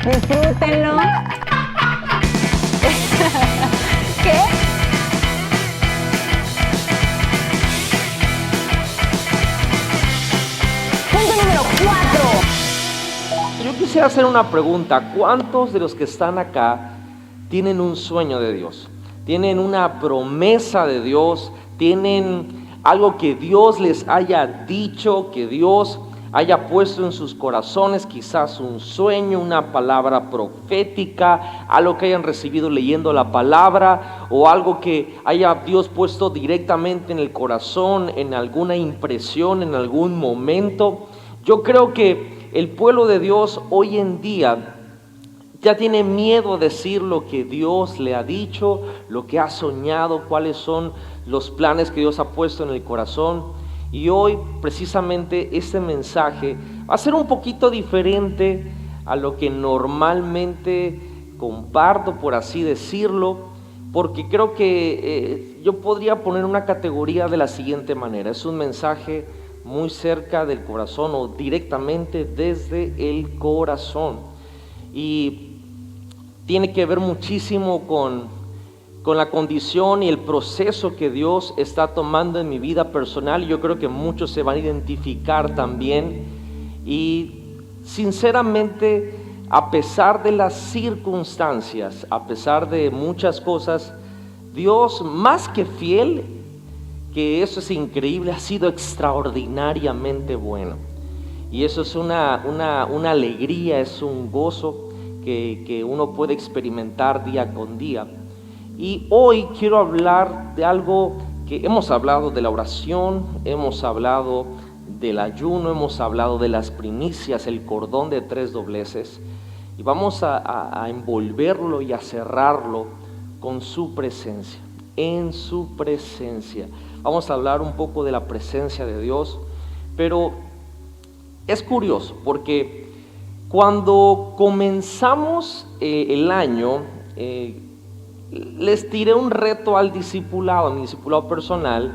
Disfrútenlo. ¿Qué? Punto número 4. Yo quisiera hacer una pregunta. ¿Cuántos de los que están acá tienen un sueño de Dios? ¿Tienen una promesa de Dios? ¿Tienen algo que Dios les haya dicho, que Dios haya puesto en sus corazones? Quizás un sueño, una palabra profética, algo que hayan recibido leyendo la palabra, o algo que haya Dios puesto directamente en el corazón, en alguna impresión, en algún momento. Yo creo que el pueblo de Dios hoy en día ya tiene miedo a decir lo que Dios le ha dicho, lo que ha soñado, cuáles son los planes que Dios ha puesto en el corazón. Y hoy precisamente este mensaje va a ser un poquito diferente a lo que normalmente comparto, por así decirlo, porque creo que yo podría poner una categoría de la siguiente manera. Es un mensaje muy cerca del corazón o directamente desde el corazón. Y tiene que ver muchísimo con la condición y el proceso que Dios está tomando en mi vida personal. Yo creo que muchos se van a identificar también. Y sinceramente, a pesar de las circunstancias, a pesar de muchas cosas, Dios, más que fiel, que eso es increíble, ha sido extraordinariamente bueno. Y eso es una alegría, es un gozo que uno puede experimentar día con día. Y hoy quiero hablar de algo que hemos hablado: de la oración, hemos hablado del ayuno, hemos hablado de las primicias, el cordón de 3 dobleces, y vamos a envolverlo y a cerrarlo con su presencia, en su presencia. Vamos a hablar un poco de la presencia de Dios, pero es curioso porque cuando comenzamos el año, les tiré un reto al discipulado, a mi discipulado personal,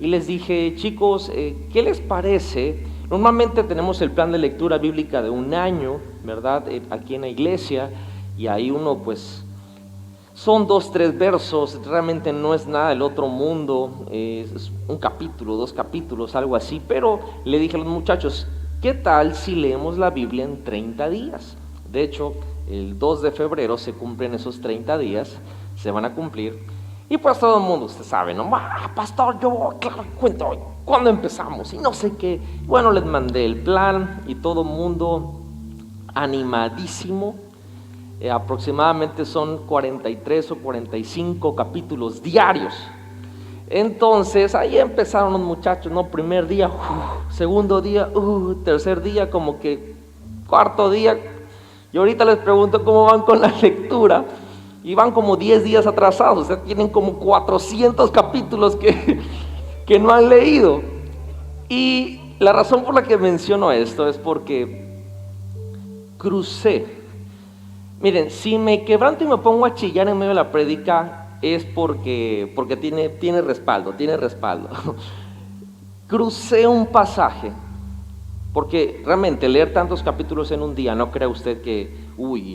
y les dije: chicos, ¿qué les parece? Normalmente tenemos el plan de lectura bíblica de un año, ¿verdad? Aquí en la iglesia, y ahí uno pues son 2, 3 versos, realmente no es nada del otro mundo, es un capítulo, 2 capítulos, algo así. Pero le dije a los muchachos: ¿qué tal si leemos la Biblia en 30 días? De hecho, el 2 de febrero se cumplen esos 30 días, se van a cumplir. Y pues todo el mundo, usted sabe, ¿no? Pastor, yo, claro, cuento, ¿cuándo empezamos? Y no sé qué. Bueno, les mandé el plan y todo el mundo animadísimo. Aproximadamente son 43 o 45 capítulos diarios. Entonces ahí empezaron los muchachos, ¿no? Primer día, segundo día, tercer día, como que cuarto día. Y ahorita les pregunto cómo van con la lectura, y van como 10 días atrasados. O sea, tienen como 400 capítulos que no han leído. Y la razón por la que menciono esto es porque crucé. Miren, si me quebranto y me pongo a chillar en medio de la prédica, es porque tiene respaldo, Crucé un pasaje, porque realmente leer tantos capítulos en un día, no crea usted que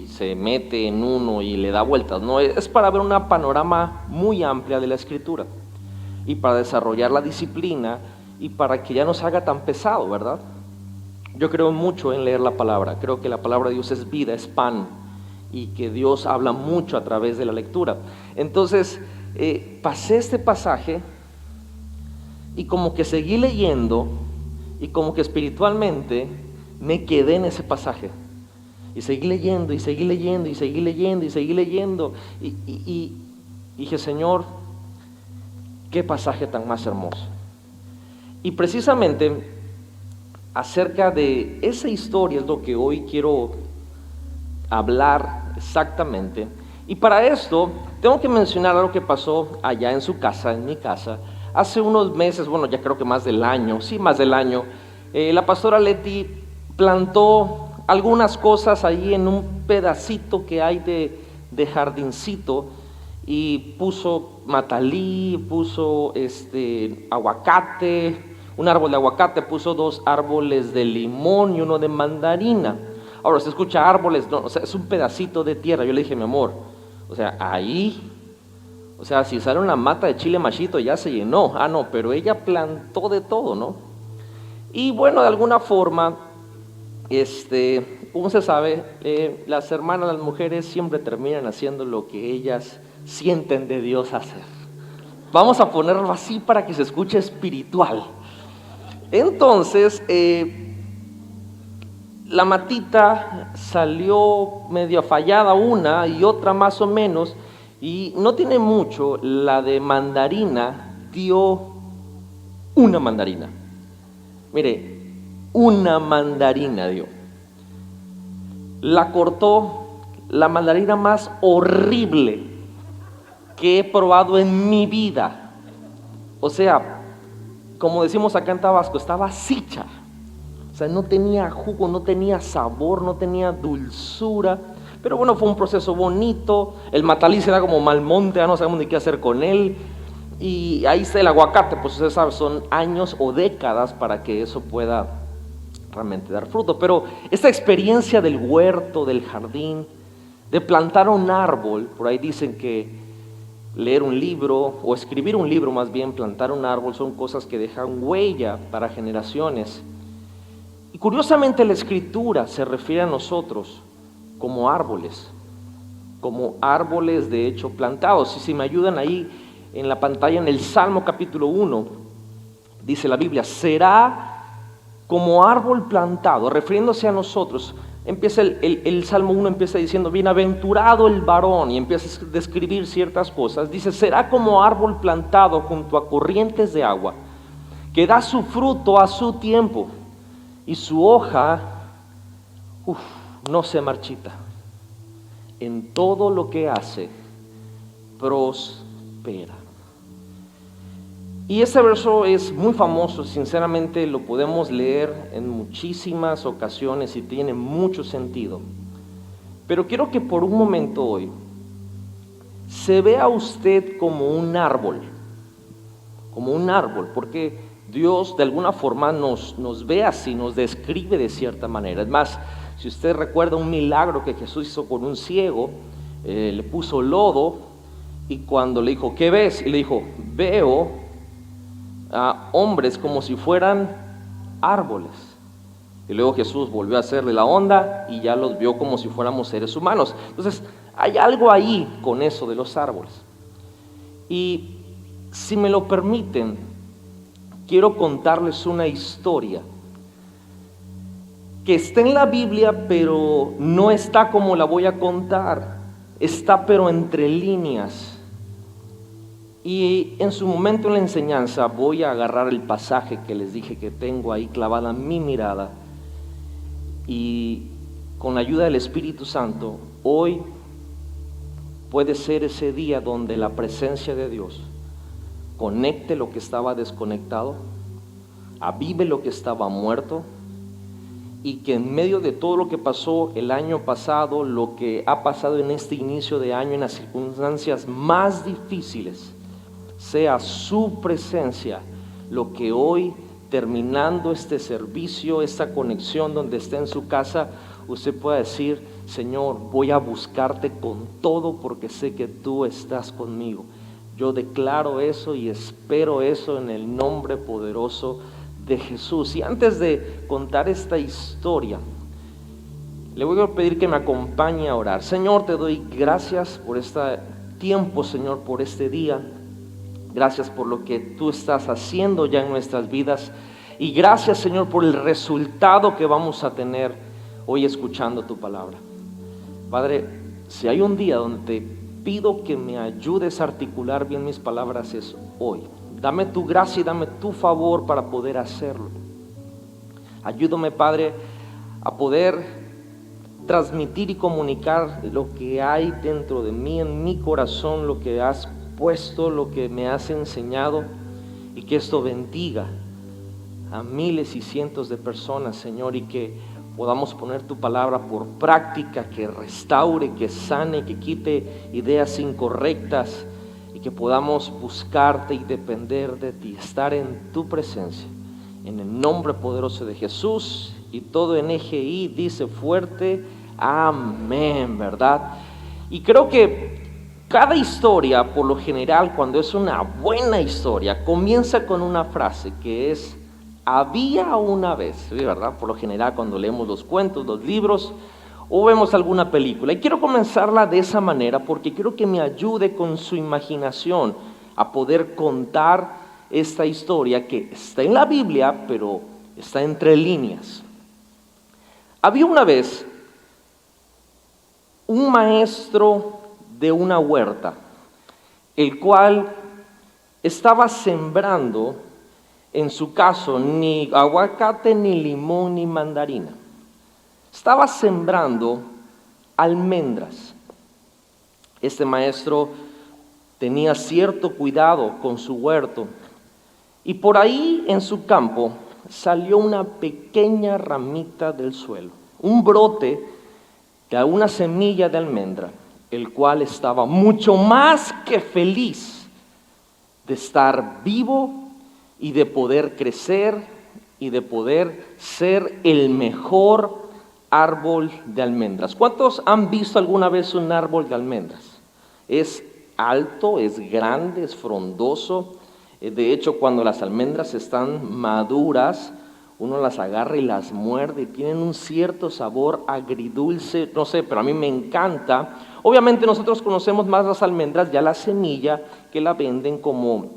se mete en uno y le da vueltas. No, es para ver una panorama muy amplia de la escritura, y para desarrollar la disciplina, y para que ya no se haga tan pesado, ¿verdad? Yo creo mucho en leer la palabra. Creo que la palabra de Dios es vida, es pan, y que Dios habla mucho a través de la lectura. Entonces pasé este pasaje y como que seguí leyendo, y como que espiritualmente me quedé en ese pasaje, y seguí leyendo y seguí leyendo y seguí leyendo y seguí leyendo, y dije: Señor, qué pasaje tan más hermoso. Y precisamente acerca de esa historia es lo que hoy quiero hablar exactamente. Y para esto tengo que mencionar algo que pasó allá en su casa, en mi casa, hace unos meses. Bueno, ya creo que más del año, la pastora Leti plantó algunas cosas ahí en un pedacito que hay de jardincito, y puso matalí, puso aguacate, un árbol de aguacate, puso 2 árboles de limón y uno de mandarina. Ahora, se escucha árboles, no, o sea, es un pedacito de tierra. Yo le dije, mi amor, o sea, ahí, o sea, si sale una mata de chile machito ya se llenó. Ah, no, pero ella plantó de todo, ¿no? Y bueno, de alguna forma, como se sabe, las hermanas, las mujeres siempre terminan haciendo lo que ellas sienten de Dios hacer. Vamos a ponerlo así para que se escuche espiritual. Entonces, la matita salió medio fallada una y otra más o menos, y no tiene mucho, la de mandarina dio una mandarina. Mire, una mandarina dio. La cortó, la mandarina más horrible que he probado en mi vida. O sea, como decimos acá en Tabasco, estaba sicha. O sea, no tenía jugo, no tenía sabor, no tenía dulzura. Pero bueno, fue un proceso bonito. El mataliz era como malmonte, ya no sabemos ni qué hacer con él. Y ahí está el aguacate, pues usted sabe, son años o décadas para que eso pueda realmente dar fruto. Pero esta experiencia del huerto, del jardín, de plantar un árbol, por ahí dicen que leer un libro o escribir un libro, más bien plantar un árbol, son cosas que dejan huella para generaciones. Y curiosamente la escritura se refiere a nosotros como árboles de hecho plantados. Y si me ayudan ahí en la pantalla, en el Salmo capítulo 1, dice la Biblia, será como árbol plantado, refiriéndose a nosotros. Empieza el Salmo 1 empieza diciendo, bienaventurado el varón, y empieza a describir ciertas cosas. Dice, será como árbol plantado junto a corrientes de agua, que da su fruto a su tiempo, y su hoja no se marchita. En todo lo que hace, prospera. Y este verso es muy famoso, sinceramente lo podemos leer en muchísimas ocasiones y tiene mucho sentido. Pero quiero que por un momento hoy se vea usted como un árbol, porque Dios de alguna forma nos ve así, nos describe de cierta manera. Es más, si usted recuerda un milagro que Jesús hizo con un ciego, le puso lodo y cuando le dijo, ¿qué ves? Y le dijo, veo a hombres como si fueran árboles. Y luego Jesús volvió a hacerle la onda y ya los vio como si fuéramos seres humanos. Entonces hay algo ahí con eso de los árboles. Y si me lo permiten, quiero contarles una historia que está en la Biblia, pero no está como la voy a contar. Está pero entre líneas. Y en su momento en la enseñanza voy a agarrar el pasaje que les dije que tengo ahí clavada mi mirada, y con la ayuda del Espíritu Santo, hoy puede ser ese día donde la presencia de Dios conecte lo que estaba desconectado, avive lo que estaba muerto, y que en medio de todo lo que pasó el año pasado, lo que ha pasado en este inicio de año, en las circunstancias más difíciles, sea su presencia lo que hoy, terminando este servicio, esta conexión donde esté en su casa, usted pueda decir, Señor, voy a buscarte con todo porque sé que tú estás conmigo. Yo declaro eso y espero eso en el nombre poderoso de Jesús. Y antes de contar esta historia, le voy a pedir que me acompañe a orar. Señor, te doy gracias por este tiempo, Señor, por este día. Gracias por lo que tú estás haciendo ya en nuestras vidas. Y gracias, Señor, por el resultado que vamos a tener hoy escuchando tu palabra. Padre, si hay un día donde te pido que me ayudes a articular bien mis palabras, es hoy. Dame tu gracia y dame tu favor para poder hacerlo. Ayúdame, Padre, a poder transmitir y comunicar lo que hay dentro de mí, en mi corazón, lo que has puesto, lo que me has enseñado, y que esto bendiga a miles y cientos de personas, Señor, y que podamos poner tu palabra por práctica, que restaure, que sane, que quite ideas incorrectas, y que podamos buscarte y depender de ti, estar en tu presencia en el nombre poderoso de Jesús. Y todo en EGI dice fuerte, amén, ¿verdad? Y creo que cada historia, por lo general, cuando es una buena historia, comienza con una frase que es, había una vez, ¿sí, verdad? Por lo general, cuando leemos los cuentos, los libros, o vemos alguna película. Y quiero comenzarla de esa manera porque quiero que me ayude con su imaginación a poder contar esta historia que está en la Biblia, pero está entre líneas. Había una vez un maestro de una huerta, el cual estaba sembrando, en su caso, ni aguacate, ni limón, ni mandarina. Estaba sembrando almendras. Este maestro tenía cierto cuidado con su huerto y por ahí en su campo salió una pequeña ramita del suelo, un brote de una semilla de almendra, el cual estaba mucho más que feliz de estar vivo y de poder crecer y de poder ser el mejor árbol de almendras. ¿Cuántos han visto alguna vez un árbol de almendras? Es alto, es grande, es frondoso. De hecho, cuando las almendras están maduras, uno las agarra y las muerde y tienen un cierto sabor agridulce, no sé, pero a mí me encanta. Obviamente nosotros conocemos más las almendras, ya la semilla, que la venden como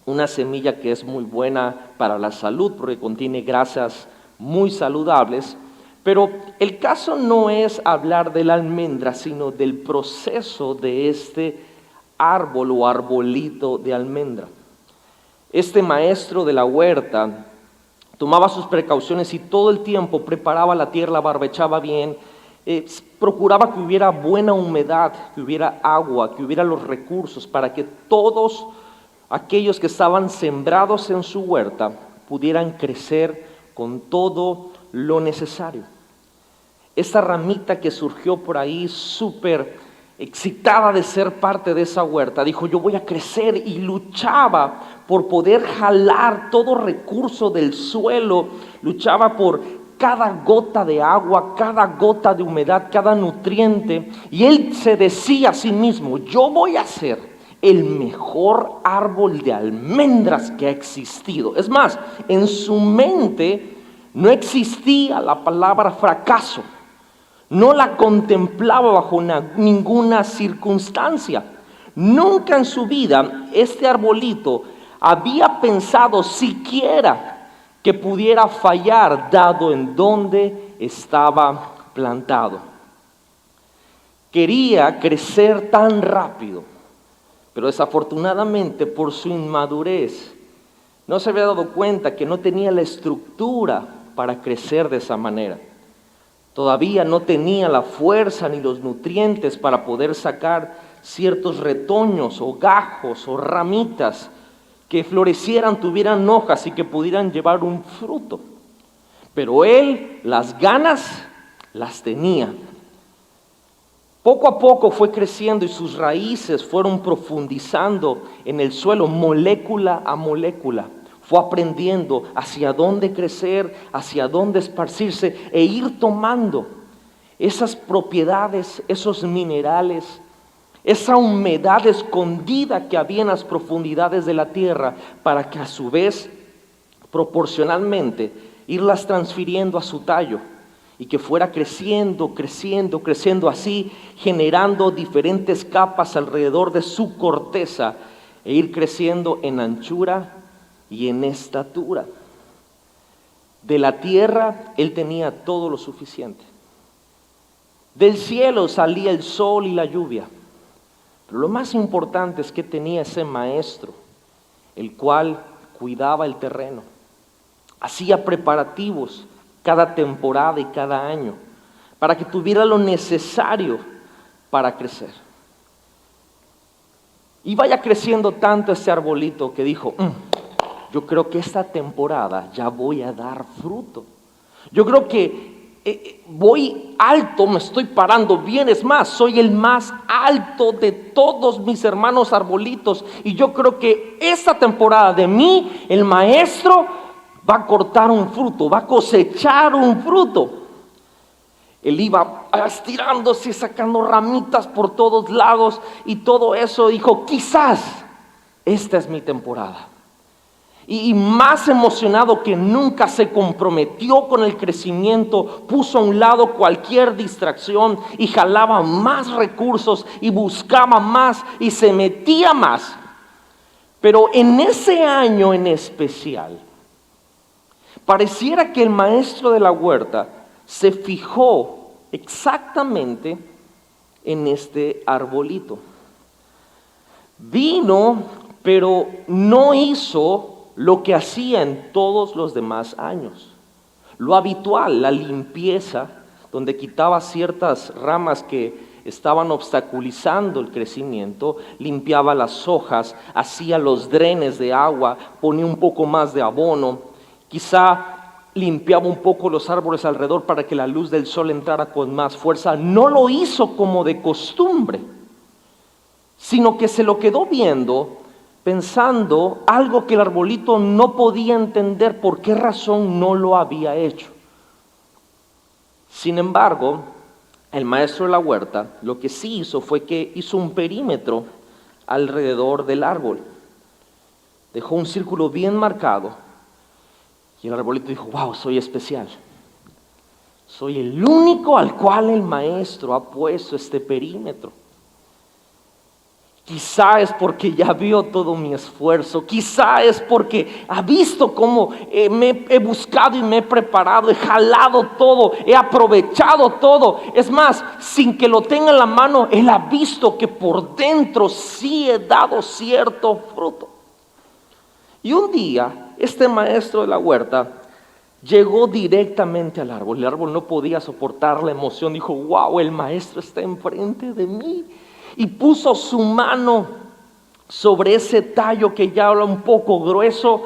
una semilla que es muy buena para la salud porque contiene grasas muy saludables. Pero el caso no es hablar de la almendra, sino del proceso de este árbol o arbolito de almendra. Este maestro de la huerta tomaba sus precauciones y todo el tiempo preparaba la tierra, la barbechaba bien, procuraba que hubiera buena humedad, que hubiera agua, que hubiera los recursos para que todos aquellos que estaban sembrados en su huerta pudieran crecer con todo lo necesario. Esta ramita que surgió por ahí súper excitada de ser parte de esa huerta, dijo: yo voy a crecer, y luchaba por poder jalar todo recurso del suelo, luchaba por cada gota de agua, cada gota de humedad, cada nutriente, y él se decía a sí mismo: yo voy a ser el mejor árbol de almendras que ha existido. Es más, en su mente no existía la palabra fracaso. No la contemplaba bajo ninguna circunstancia. Nunca en su vida este arbolito había pensado siquiera que pudiera fallar, dado en donde estaba plantado. Quería crecer tan rápido, pero desafortunadamente por su inmadurez no se había dado cuenta que no tenía la estructura para crecer de esa manera. Todavía no tenía la fuerza ni los nutrientes para poder sacar ciertos retoños o gajos o ramitas que florecieran, tuvieran hojas y que pudieran llevar un fruto. Pero él las ganas las tenía. Poco a poco fue creciendo y sus raíces fueron profundizando en el suelo, molécula a molécula. Fue aprendiendo hacia dónde crecer, hacia dónde esparcirse e ir tomando esas propiedades, esos minerales, esa humedad escondida que había en las profundidades de la tierra, para que a su vez, proporcionalmente, irlas transfiriendo a su tallo y que fuera creciendo, creciendo, creciendo así, generando diferentes capas alrededor de su corteza e ir creciendo en anchura y en estatura. De la tierra él tenía todo lo suficiente. Del cielo salía el sol y la lluvia. Pero lo más importante es que tenía ese maestro, el cual cuidaba el terreno. Hacía preparativos cada temporada y cada año para que tuviera lo necesario para crecer. Y vaya creciendo tanto este arbolito que dijo: yo creo que esta temporada ya voy a dar fruto. Yo creo que voy alto, me estoy parando bien. Es más, soy el más alto de todos mis hermanos arbolitos. Y yo creo que esta temporada de mí, el maestro, va a cortar un fruto, va a cosechar un fruto. Él iba estirándose, sacando ramitas por todos lados y todo eso. Dijo, quizás esta es mi temporada. Y más emocionado que nunca se comprometió con el crecimiento, puso a un lado cualquier distracción y jalaba más recursos y buscaba más y se metía más. Pero en ese año en especial, pareciera que el maestro de la huerta se fijó exactamente en este arbolito. Vino, pero no hizo lo que hacía en todos los demás años. Lo habitual, la limpieza, donde quitaba ciertas ramas que estaban obstaculizando el crecimiento, limpiaba las hojas, hacía los drenes de agua, ponía un poco más de abono, quizá limpiaba un poco los árboles alrededor para que la luz del sol entrara con más fuerza. No lo hizo como de costumbre, sino que se lo quedó viendo, pensando algo que el arbolito no podía entender por qué razón no lo había hecho. Sin embargo, el maestro de la huerta lo que sí hizo fue que hizo un perímetro alrededor del árbol. Dejó un círculo bien marcado y el arbolito dijo, wow, soy especial. Soy el único al cual el maestro ha puesto este perímetro. Quizá es porque ya vio todo mi esfuerzo, quizá es porque ha visto cómo me he buscado y me he preparado, he jalado todo, he aprovechado todo. Es más, sin que lo tenga en la mano, él ha visto que por dentro sí he dado cierto fruto. Y un día, este maestro de la huerta llegó directamente al árbol. El árbol no podía soportar la emoción, dijo, wow, el maestro está enfrente de mí. Y puso su mano sobre ese tallo que ya era un poco grueso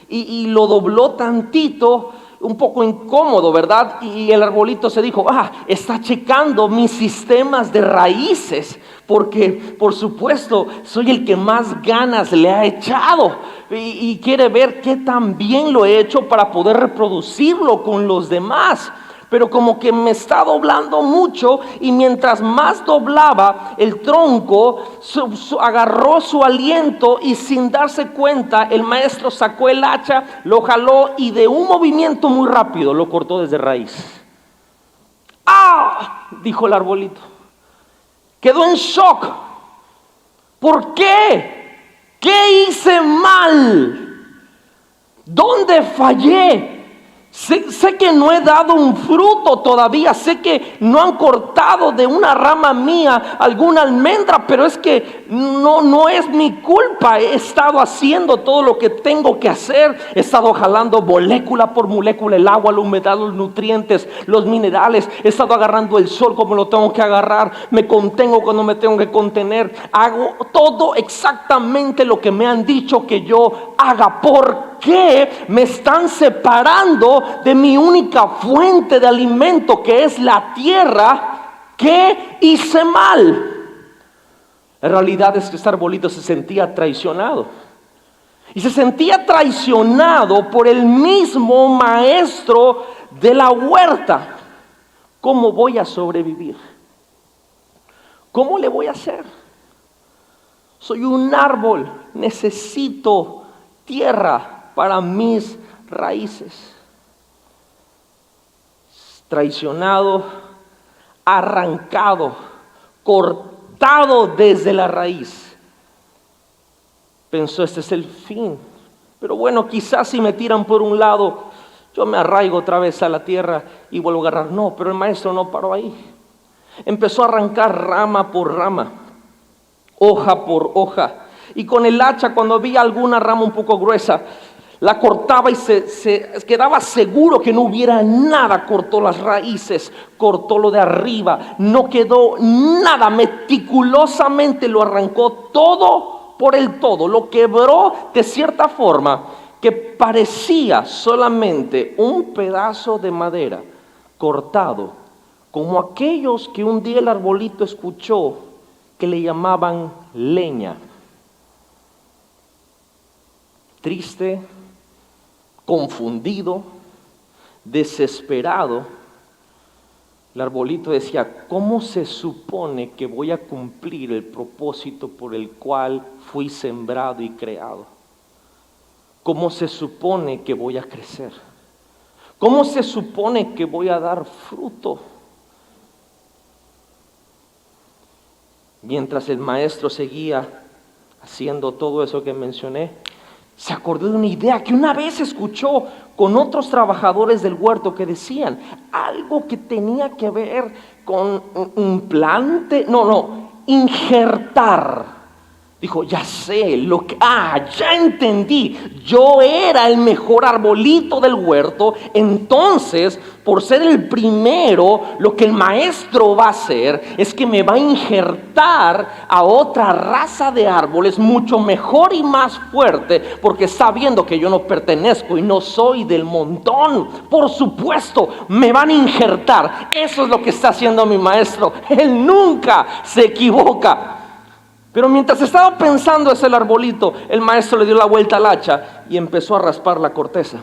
y lo dobló tantito, un poco incómodo, ¿verdad? Y el arbolito se dijo, está checando mis sistemas de raíces, porque por supuesto soy el que más ganas le ha echado y quiere ver qué tan bien lo he hecho para poder reproducirlo con los demás. Pero como que me está doblando mucho y mientras más doblaba el tronco, agarró su aliento y sin darse cuenta el maestro sacó el hacha, lo jaló y de un movimiento muy rápido lo cortó desde raíz. ¡Ah!, dijo el arbolito. Quedó en shock. ¿Por qué? ¿Qué hice mal? ¿Dónde fallé? Sé que no he dado un fruto todavía, sé que no han cortado de una rama mía alguna almendra, pero es que no es mi culpa. He estado haciendo todo lo que tengo que hacer, he estado jalando molécula por molécula el agua, la humedad, los nutrientes, los minerales, he estado agarrando el sol como lo tengo que agarrar, me contengo cuando me tengo que contener, hago todo exactamente lo que me han dicho que yo haga. ¿Por qué me están separando de mi única fuente de alimento, que es la tierra? ¿Qué hice mal? La realidad es que este arbolito se sentía traicionado. Y se sentía traicionado por el mismo maestro de la huerta. ¿Cómo voy a sobrevivir? ¿Cómo le voy a hacer? Soy un árbol, necesito tierra para mis raíces. Traicionado, arrancado, cortado desde la raíz. Pensó, este es el fin. Pero bueno, quizás si me tiran por un lado, yo me arraigo otra vez a la tierra y vuelvo a agarrar. No, pero el maestro no paró ahí. Empezó a arrancar rama por rama, hoja por hoja. Y con el hacha, cuando había alguna rama un poco gruesa, la cortaba y se quedaba seguro que no hubiera nada. Cortó las raíces, cortó lo de arriba, no quedó nada. Meticulosamente lo arrancó todo por el todo. Lo quebró de cierta forma que parecía solamente un pedazo de madera cortado, como aquellos que un día el arbolito escuchó que le llamaban leña. Triste, confundido, desesperado, el arbolito decía: ¿cómo se supone que voy a cumplir el propósito por el cual fui sembrado y creado? ¿Cómo se supone que voy a crecer? ¿Cómo se supone que voy a dar fruto? Mientras el maestro seguía haciendo todo eso que mencioné, se acordó de una idea que una vez escuchó con otros trabajadores del huerto que decían algo que tenía que ver con implante, injertar. Dijo: ya sé, ya entendí, yo era el mejor arbolito del huerto, entonces, por ser el primero, lo que el maestro va a hacer es que me va a injertar a otra raza de árboles mucho mejor y más fuerte, porque está viendo que yo no pertenezco y no soy del montón. Por supuesto, me van a injertar. Eso es lo que está haciendo mi maestro. Él nunca se equivoca. Pero mientras estaba pensando ese arbolito, el maestro le dio la vuelta al hacha y empezó a raspar la corteza.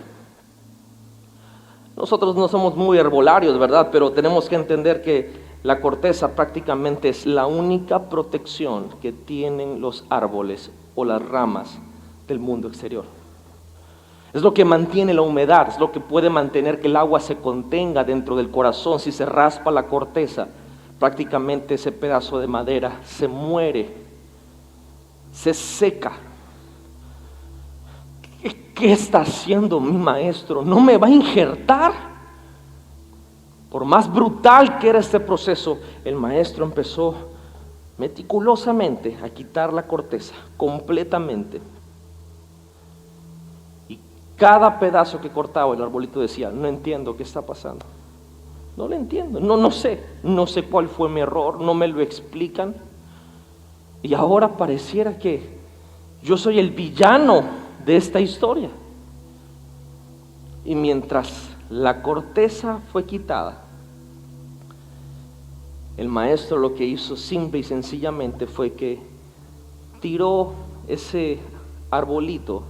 Nosotros no somos muy herbolarios, ¿verdad? Pero tenemos que entender que la corteza prácticamente es la única protección que tienen los árboles o las ramas del mundo exterior. Es lo que mantiene la humedad, es lo que puede mantener que el agua se contenga dentro del corazón. Si se raspa la corteza, prácticamente ese pedazo de madera se muere, se seca. ¿Qué está haciendo mi maestro? ¿No me va a injertar? Por más brutal que era este proceso, el maestro empezó meticulosamente a quitar la corteza completamente. Y cada pedazo que cortaba, el arbolito decía: no entiendo qué está pasando. No lo entiendo, no sé cuál fue mi error, no me lo explican. Y ahora pareciera que yo soy el villano de esta historia. Y mientras la corteza fue quitada, el maestro lo que hizo simple y sencillamente fue que tiró ese arbolito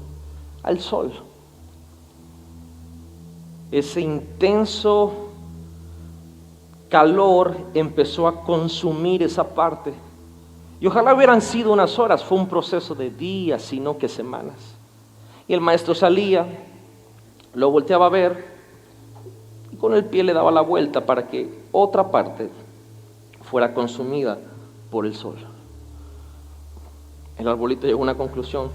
al sol. Ese intenso calor empezó a consumir esa parte. Y ojalá hubieran sido unas horas, fue un proceso de días, sino que semanas. Y el maestro salía, lo volteaba a ver y con el pie le daba la vuelta para que otra parte fuera consumida por el sol. El arbolito llegó a una conclusión.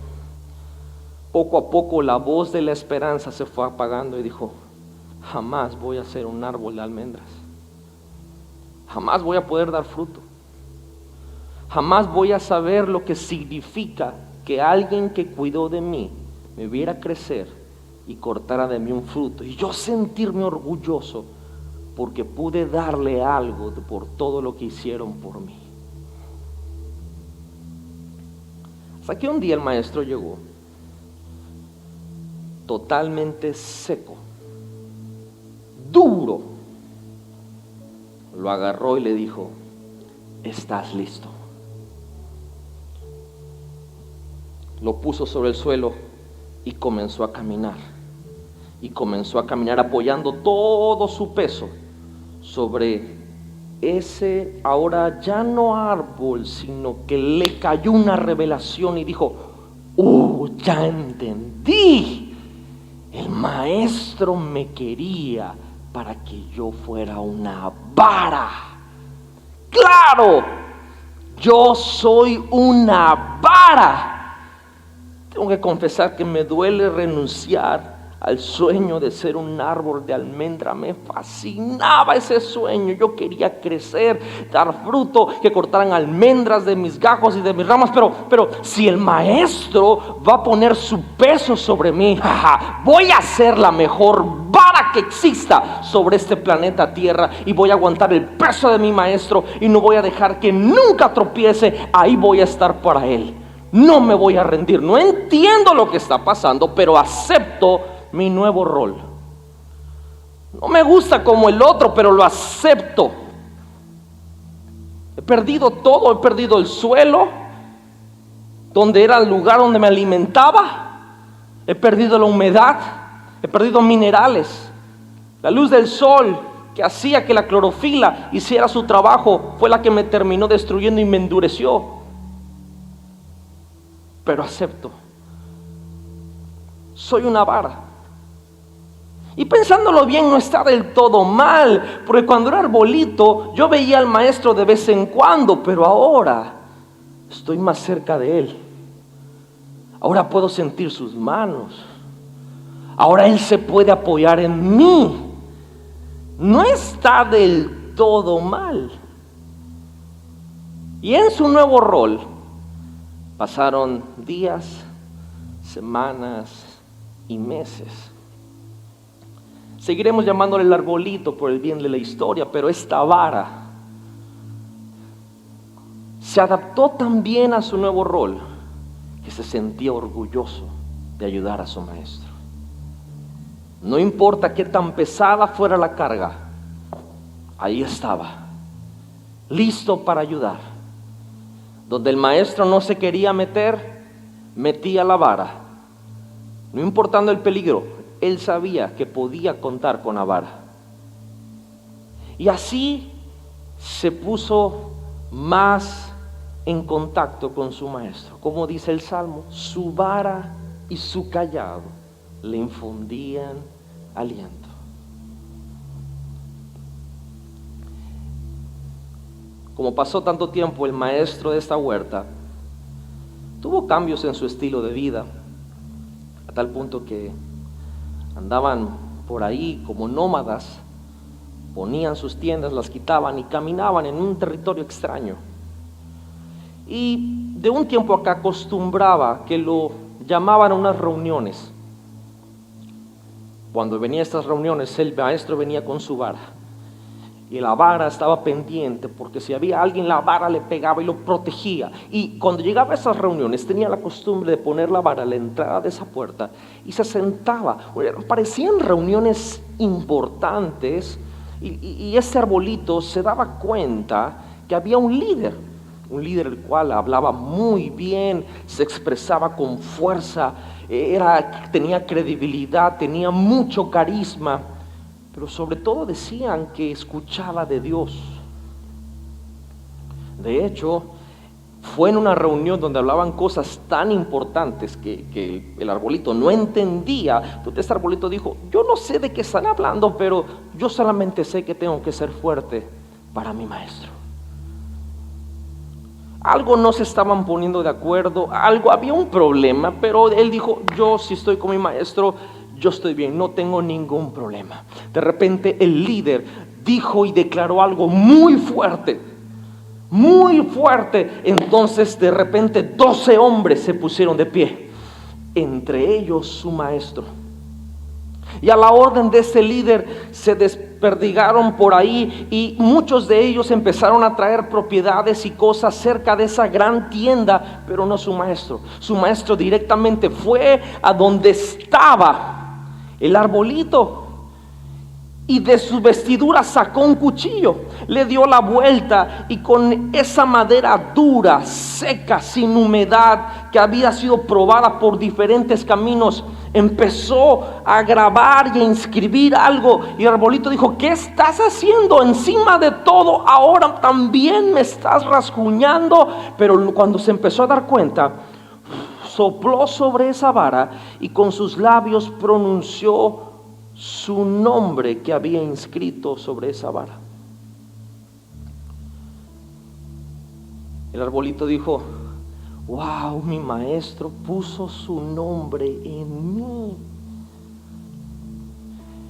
Poco a poco la voz de la esperanza se fue apagando y dijo: jamás voy a ser un árbol de almendras. Jamás voy a poder dar fruto. Jamás voy a saber lo que significa que alguien que cuidó de mí me viera crecer y cortara de mí un fruto. Y yo sentirme orgulloso porque pude darle algo por todo lo que hicieron por mí. Hasta que un día el maestro llegó totalmente seco, duro. Lo agarró y le dijo: ¿estás listo? Lo puso sobre el suelo y comenzó a caminar. Y comenzó a caminar apoyando todo su peso sobre ese ahora ya no árbol, sino que le cayó una revelación y dijo: ya entendí. El maestro me quería para que yo fuera una vara. ¡Claro! Yo soy una vara. Tengo que confesar que me duele renunciar al sueño de ser un árbol de almendra. Me fascinaba ese sueño. Yo quería crecer, dar fruto, que cortaran almendras de mis gajos y de mis ramas. Pero si el maestro va a poner su peso sobre mí, voy a ser la mejor vara que exista sobre este planeta Tierra, y voy a aguantar el peso de mi maestro y no voy a dejar que nunca tropiece. Ahí voy a estar para él. No me voy a rendir. No entiendo lo que está pasando, pero acepto mi nuevo rol. No me gusta como el otro, pero lo acepto. He perdido todo. He perdido el suelo, donde era el lugar donde me alimentaba. He perdido la humedad. he perdido minerales. La luz del sol que hacía que la clorofila hiciera su trabajo fue la que me terminó destruyendo y me endureció. Pero acepto. Soy una vara. Y pensándolo bien, no está del todo mal, porque cuando era arbolito yo veía al maestro de vez en cuando, pero ahora estoy más cerca de él. Ahora puedo sentir sus manos. Ahora él se puede apoyar en mí. No está del todo mal. Y en su nuevo rol pasaron días, semanas y meses. Seguiremos llamándole el arbolito por el bien de la historia, pero esta vara se adaptó tan bien a su nuevo rol que se sentía orgulloso de ayudar a su maestro. No importa qué tan pesada fuera la carga, ahí estaba, listo para ayudar. Donde el maestro no se quería meter, metía la vara. No importando el peligro, él sabía que podía contar con la vara. Y así se puso más en contacto con su maestro. Como dice el Salmo, su vara y su callado le infundían aliento. Como pasó tanto tiempo, el maestro de esta huerta tuvo cambios en su estilo de vida, a tal punto que andaban por ahí como nómadas, ponían sus tiendas, las quitaban y caminaban en un territorio extraño. Y de un tiempo acá acostumbraba que lo llamaban a unas reuniones. Cuando venía a estas reuniones, el maestro venía con su vara. Y la vara estaba pendiente, porque si había alguien, la vara le pegaba y lo protegía. Y cuando llegaba a esas reuniones, tenía la costumbre de poner la vara a la entrada de esa puerta y se sentaba. Parecían reuniones importantes, y ese arbolito se daba cuenta que había un líder el cual hablaba muy bien, se expresaba con fuerza, tenía credibilidad, tenía mucho carisma. Pero sobre todo decían que escuchaba de Dios. De hecho, fue en una reunión donde hablaban cosas tan importantes que el arbolito no entendía. Entonces este arbolito dijo: yo no sé de qué están hablando, pero yo solamente sé que tengo que ser fuerte para mi maestro. Algo no se estaban poniendo de acuerdo, había un problema, pero él dijo: yo si estoy con mi maestro, yo estoy bien, no tengo ningún problema. De repente el líder dijo y declaró algo muy fuerte. Entonces de repente 12 hombres se pusieron de pie, entre ellos su maestro. Y a la orden de ese líder se desperdigaron por ahí, y muchos de ellos empezaron a traer propiedades y cosas cerca de esa gran tienda, pero no su maestro. Su maestro directamente fue a donde estaba el arbolito, y de su vestidura sacó un cuchillo, le dio la vuelta, y con esa madera dura, seca, sin humedad, que había sido probada por diferentes caminos, empezó a grabar y a inscribir algo. Y el arbolito dijo: ¿qué estás haciendo? Encima de todo, ahora también me estás rasguñando. Pero cuando se empezó a dar cuenta, sopló sobre esa vara y con sus labios pronunció su nombre que había inscrito sobre esa vara. El arbolito dijo: wow, mi maestro puso su nombre en mí.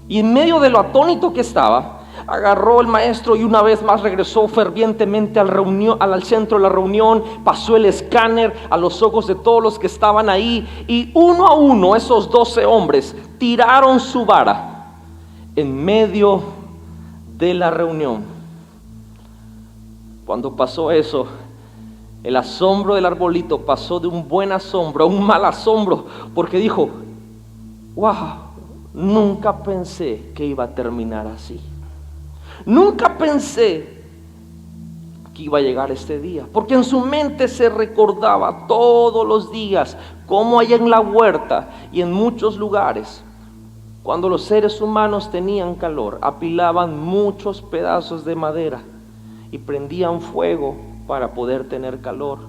Y en medio de lo atónito que estaba, agarró el maestro y una vez más regresó fervientemente al centro de la reunión. Pasó el escáner a los ojos de todos los que estaban ahí, y uno a uno esos 12 hombres tiraron su vara en medio de la reunión. Cuando pasó eso, el asombro del arbolito pasó de un buen asombro a un mal asombro, porque dijo: wow, nunca pensé que iba a terminar así. Nunca pensé que iba a llegar este día, porque en su mente se recordaba todos los días cómo allá en la huerta y en muchos lugares Cuando los seres humanos tenían calor, apilaban muchos pedazos de madera y prendían fuego para poder tener calor.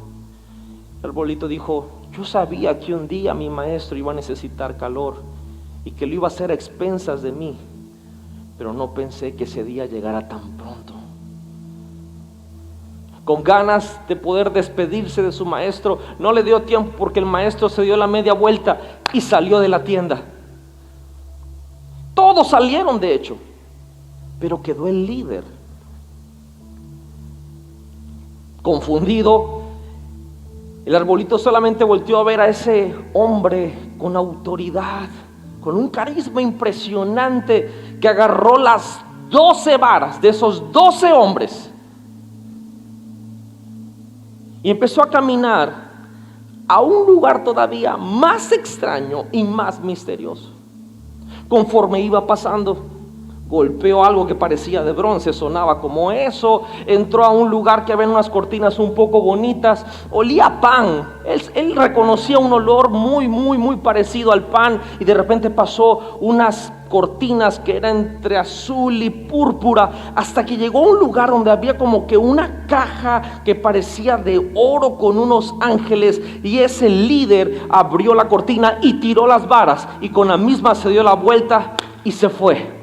El arbolito dijo: yo sabía que un día mi maestro iba a necesitar calor y que lo iba a hacer a expensas de mí, pero no pensé que ese día llegara tan pronto. Con ganas de poder despedirse de su maestro, no le dio tiempo porque el maestro se dio la media vuelta y salió de la tienda. Todos salieron, de hecho, pero quedó el líder. Confundido, el arbolito solamente volteó a ver a ese hombre con autoridad, con un carisma impresionante, que agarró las 12 varas de esos 12 hombres y empezó a caminar a un lugar todavía más extraño y más misterioso. Conforme iba pasando, golpeó algo que parecía de bronce, sonaba como eso. Entró a un lugar que había unas cortinas un poco bonitas, olía a pan. Él reconocía un olor muy parecido al pan, y de repente pasó unas cortinas que eran entre azul y púrpura, hasta que llegó a un lugar donde había como que una caja que parecía de oro con unos ángeles, y ese líder abrió la cortina y tiró las varas, y con la misma se dio la vuelta y se fue.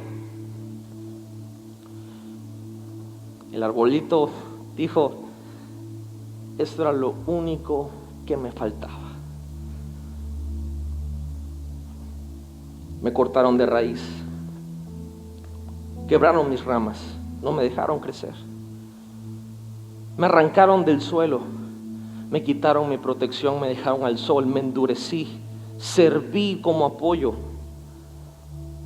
El arbolito dijo: esto era lo único que me faltaba. Me cortaron de raíz, quebraron mis ramas, no me dejaron crecer, me arrancaron del suelo, me quitaron mi protección, me dejaron al sol, me endurecí, serví como apoyo,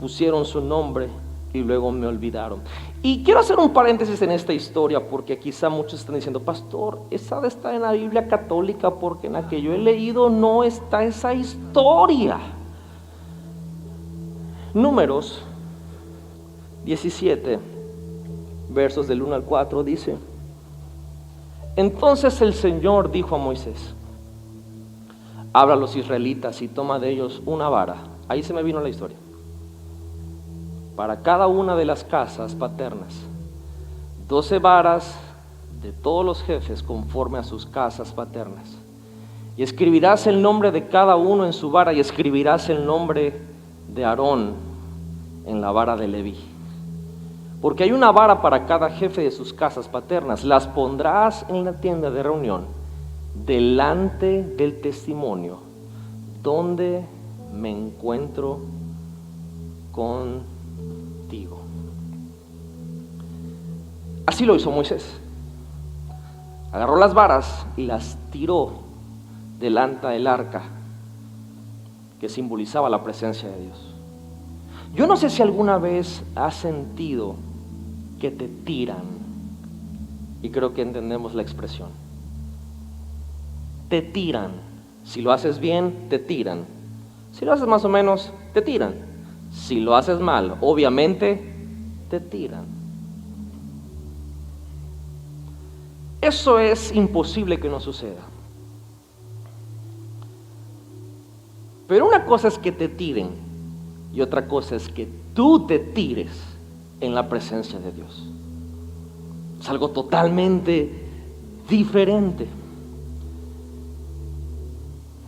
pusieron su nombre y luego me olvidaron. Y quiero hacer un paréntesis en esta historia, porque quizá muchos están diciendo: pastor, esa está en la Biblia católica, porque en la que yo he leído no está esa historia. Números 17, versos del 1 al 4 dice: entonces el Señor dijo a Moisés: habla a los israelitas y toma de ellos una vara. Ahí se me vino la historia. Para cada una de las casas paternas, 12 varas de todos los jefes conforme a sus casas paternas. Y escribirás el nombre de cada uno en su vara, y escribirás el nombre de Aarón en la vara de Leví. Porque hay una vara para cada jefe de sus casas paternas. Las pondrás en la tienda de reunión, delante del testimonio, donde me encuentro contigo. Así lo hizo Moisés. Agarró las varas y las tiró delante del arca, que simbolizaba la presencia de Dios. Yo no sé si alguna vez has sentido que te tiran, y creo que entendemos la expresión. Te tiran. Si lo haces bien, te tiran. Si lo haces más o menos, te tiran. Si lo haces mal, obviamente, te tiran. Eso es imposible que no suceda. Pero una cosa es que te tiren, y otra cosa es que tú te tires en la presencia de Dios. Es algo totalmente diferente.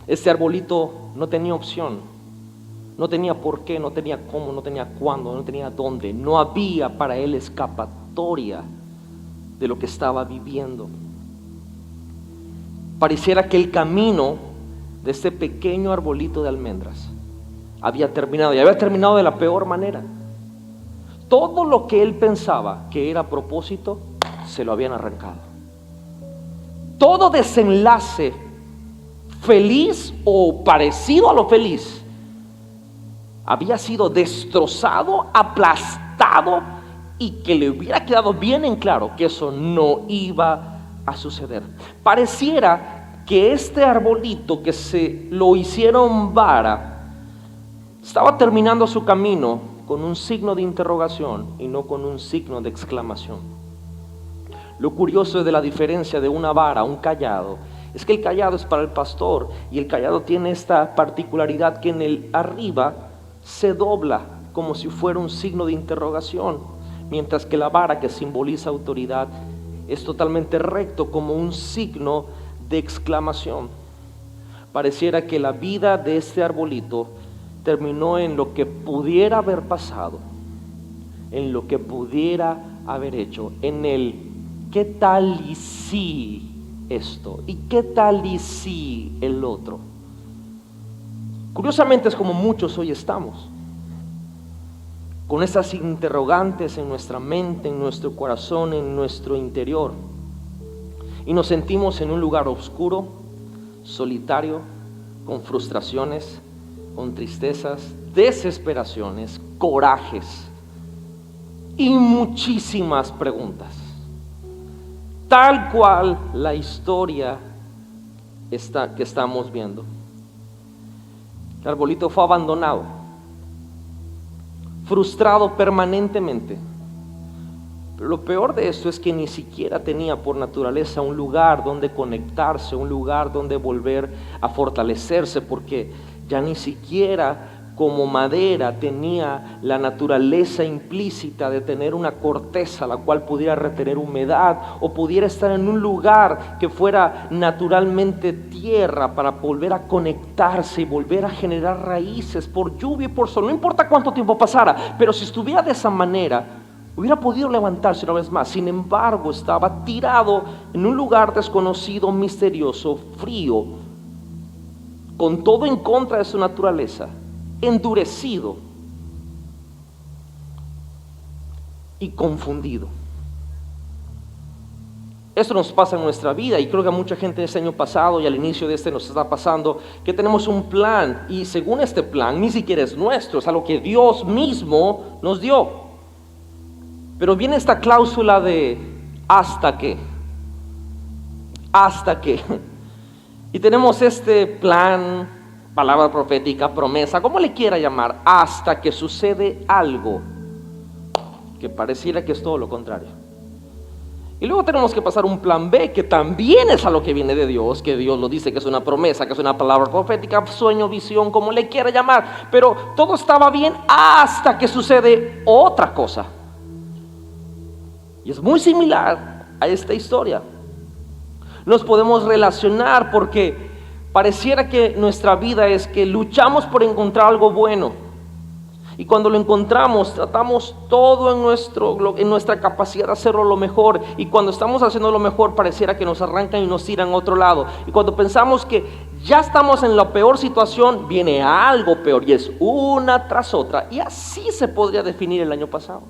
Este arbolito no tenía opción, no tenía por qué, no tenía cómo, no tenía cuándo, no tenía dónde. No había para él escapatoria de lo que estaba viviendo. Pareciera que el camino de este pequeño arbolito de almendras había terminado, y había terminado de la peor manera. Todo lo que él pensaba que era propósito, se lo habían arrancado. Todo desenlace feliz o parecido a lo feliz había sido destrozado, aplastado, y que le hubiera quedado bien en claro que eso no iba a suceder. Pareciera que este arbolito que se lo hicieron vara estaba terminando su camino con un signo de interrogación y no con un signo de exclamación. Lo curioso de la diferencia de una vara a un cayado es que el cayado es para el pastor, y el cayado tiene esta particularidad que en el arriba se dobla como si fuera un signo de interrogación, mientras que la vara, que simboliza autoridad, es totalmente recto como un signo de exclamación. Pareciera que la vida de este arbolito terminó en lo que pudiera haber pasado, en lo que pudiera haber hecho, en el ¿qué tal y si esto? ¿Y qué tal y si el otro? Curiosamente es como muchos hoy estamos, con esas interrogantes en nuestra mente, en nuestro corazón, en nuestro interior, y nos sentimos en un lugar oscuro, solitario, con frustraciones, con tristezas, desesperaciones, corajes y muchísimas preguntas, tal cual la historia que estamos viendo. El arbolito fue abandonado, frustrado permanentemente. Pero lo peor de esto es que ni siquiera tenía por naturaleza un lugar donde conectarse, un lugar donde volver a fortalecerse, porque ya ni siquiera como madera tenía la naturaleza implícita de tener una corteza la cual pudiera retener humedad o pudiera estar en un lugar que fuera naturalmente tierra para volver a conectarse y volver a generar raíces por lluvia y por sol. No importa cuánto tiempo pasara, pero si estuviera de esa manera, hubiera podido levantarse una vez más. Sin embargo, estaba tirado en un lugar desconocido, misterioso, frío, con todo en contra de su naturaleza, endurecido y confundido. Esto nos pasa en nuestra vida, y creo que a mucha gente este año pasado y al inicio de este nos está pasando, que tenemos un plan, y según este plan ni siquiera es nuestro, es algo que Dios mismo nos dio. Pero viene esta cláusula de ¿hasta qué? ¿Hasta qué? Y tenemos este plan, palabra profética, promesa, como le quiera llamar, hasta que sucede algo que pareciera que es todo lo contrario. Y luego tenemos que pasar un plan B, que también es algo que viene de Dios, que Dios lo dice, que es una promesa, que es una palabra profética, sueño, visión, como le quiera llamar. Pero todo estaba bien hasta que sucede otra cosa. Y es muy similar a esta historia. Nos podemos relacionar porque pareciera que nuestra vida es que luchamos por encontrar algo bueno. Y cuando lo encontramos, tratamos todo en nuestra capacidad de hacerlo lo mejor. Y cuando estamos haciendo lo mejor, pareciera que nos arrancan y nos tiran a otro lado. Y cuando pensamos que ya estamos en la peor situación, viene algo peor. Y es una tras otra. Y así se podría definir el año pasado.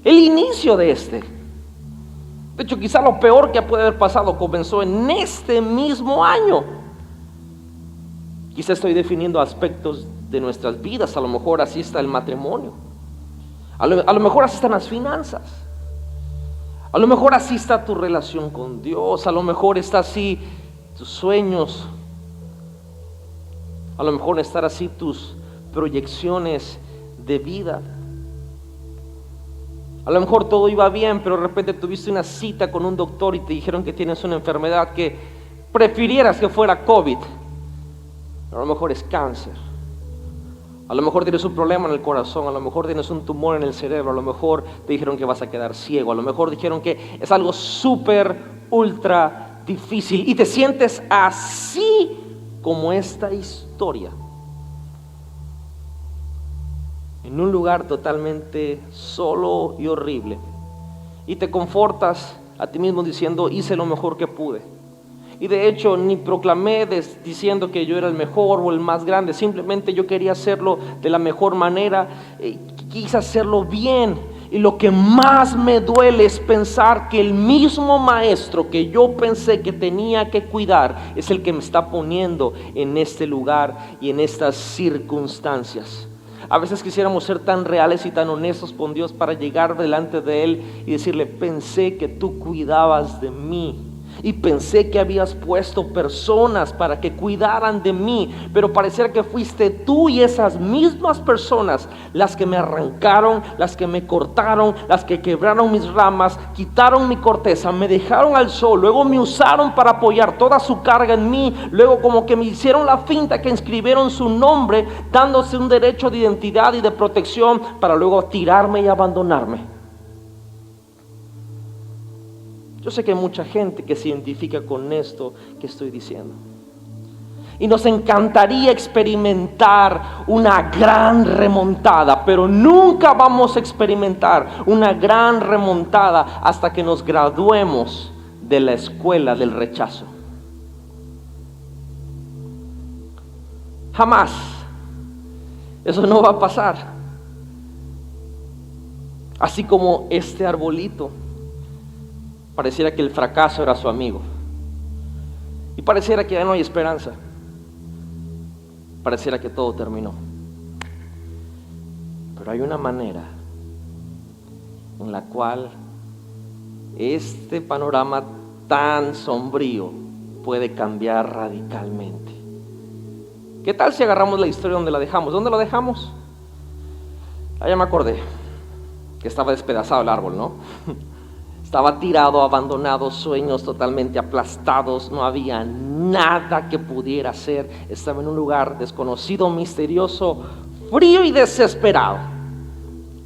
El inicio de este. De hecho, quizá lo peor que puede haber pasado comenzó en este mismo año. Quizá estoy definiendo aspectos de nuestras vidas. A lo mejor así está el matrimonio. A lo mejor así están las finanzas. A lo mejor así está tu relación con Dios. A lo mejor está así tus sueños. A lo mejor están así tus proyecciones de vida. A lo mejor todo iba bien, pero de repente tuviste una cita con un doctor y te dijeron que tienes una enfermedad que prefirieras que fuera COVID. A lo mejor es cáncer. A lo mejor tienes un problema en el corazón, a lo mejor tienes un tumor en el cerebro, a lo mejor te dijeron que vas a quedar ciego, a lo mejor dijeron que es algo súper, ultra difícil y te sientes así como esta historia. En un lugar totalmente solo y horrible. Y te confortas a ti mismo diciendo, hice lo mejor que pude. Y de hecho ni proclamé diciendo que yo era el mejor o el más grande. Simplemente yo quería hacerlo de la mejor manera. Quise hacerlo bien. Y lo que más me duele es pensar que el mismo maestro que yo pensé que tenía que cuidar es el que me está poniendo en este lugar y en estas circunstancias. A veces quisiéramos ser tan reales y tan honestos con Dios para llegar delante de Él y decirle, pensé que tú cuidabas de mí. y pensé que habías puesto personas para que cuidaran de mí, pero pareciera que fuiste tú y esas mismas personas las que me arrancaron, las que me cortaron, las que quebraron mis ramas, quitaron mi corteza, me dejaron al sol, luego me usaron para apoyar toda su carga en mí, luego como que me hicieron la finta que inscribieron su nombre, dándose un derecho de identidad y de protección, para luego tirarme y abandonarme. Yo sé que hay mucha gente que se identifica con esto que estoy diciendo. Y nos encantaría experimentar una gran remontada, pero nunca vamos a experimentar una gran remontada hasta que nos graduemos de la escuela del rechazo. Jamás. Eso no va a pasar. Así como este arbolito, pareciera que el fracaso era su amigo. Y pareciera que ya no hay esperanza. Pareciera que todo terminó. Pero hay una manera en la cual este panorama tan sombrío puede cambiar radicalmente. ¿Qué tal si agarramos la historia donde la dejamos? ¿Dónde la dejamos? Ya me acordé que estaba despedazado el árbol, ¿no? Estaba tirado, abandonado, sueños totalmente aplastados, no había nada que pudiera hacer. Estaba en un lugar desconocido, misterioso, frío y desesperado.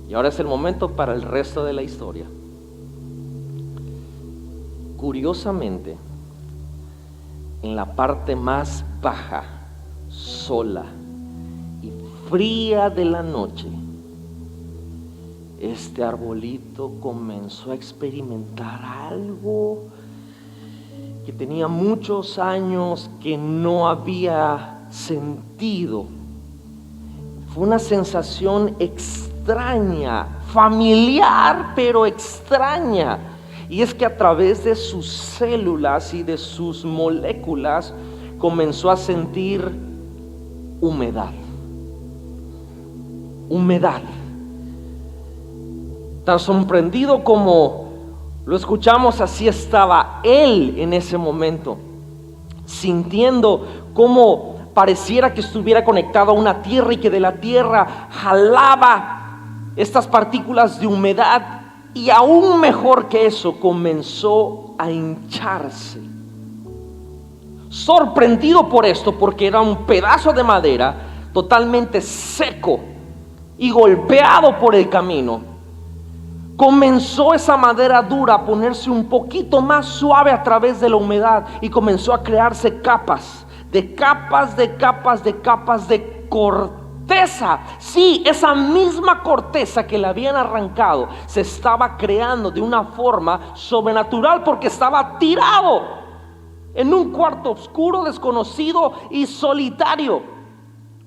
Y ahora es el momento para el resto de la historia. Curiosamente, en la parte más baja, sola y fría de la noche, este arbolito comenzó a experimentar algo que tenía muchos años que no había sentido. Fue una sensación extraña, familiar, pero extraña. Y es que a través de sus células y de sus moléculas comenzó a sentir humedad. Humedad. Tan sorprendido como lo escuchamos, así estaba él en ese momento, sintiendo cómo pareciera que estuviera conectado a una tierra y que de la tierra jalaba estas partículas de humedad, y aún mejor que eso, comenzó a hincharse. Sorprendido por esto, porque era un pedazo de madera totalmente seco y golpeado por el camino, comenzó esa madera dura a ponerse un poquito más suave a través de la humedad, y comenzó a crearse capas de corteza. Sí, esa misma corteza que le habían arrancado se estaba creando de una forma sobrenatural, porque estaba tirado en un cuarto oscuro, desconocido y solitario.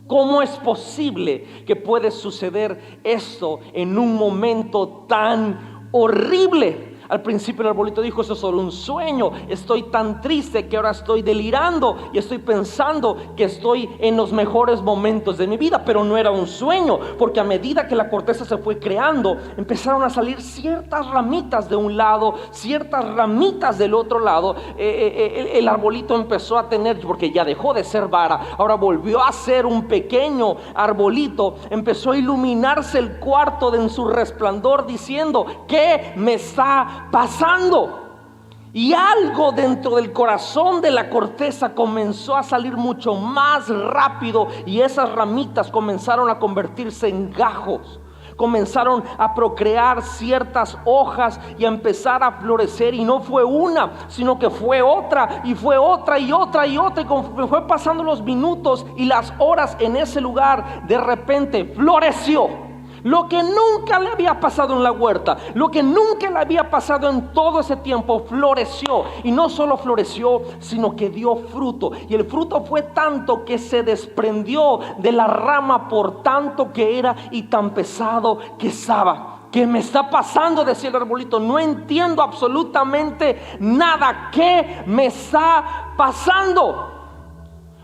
¿Cómo es posible que puede suceder esto en un momento tan horrible? Al principio el arbolito dijo: eso es solo un sueño, estoy tan triste que ahora estoy delirando y estoy pensando que estoy en los mejores momentos de mi vida. Pero no era un sueño, porque a medida que la corteza se fue creando, empezaron a salir ciertas ramitas de un lado, ciertas ramitas del otro lado. El arbolito empezó a tener, porque ya dejó de ser vara, ahora volvió a ser un pequeño arbolito. Empezó a iluminarse el cuarto en su resplandor, diciendo: ¿qué me está pasando? Y algo dentro del corazón de la corteza comenzó a salir mucho más rápido, y esas ramitas comenzaron a convertirse en gajos, comenzaron a procrear ciertas hojas y a empezar a florecer. Y no fue una, sino que fue otra, y fue otra y otra y otra. Y como fue pasando los minutos y las horas en ese lugar, de repente floreció. Lo que nunca le había pasado en la huerta, lo que nunca le había pasado en todo ese tiempo, floreció. Y no solo floreció, sino que dio fruto. Y el fruto fue tanto que se desprendió de la rama por tanto que era y tan pesado que estaba. ¿Qué me está pasando?, decía el arbolito. No entiendo absolutamente nada. ¿Qué me está pasando?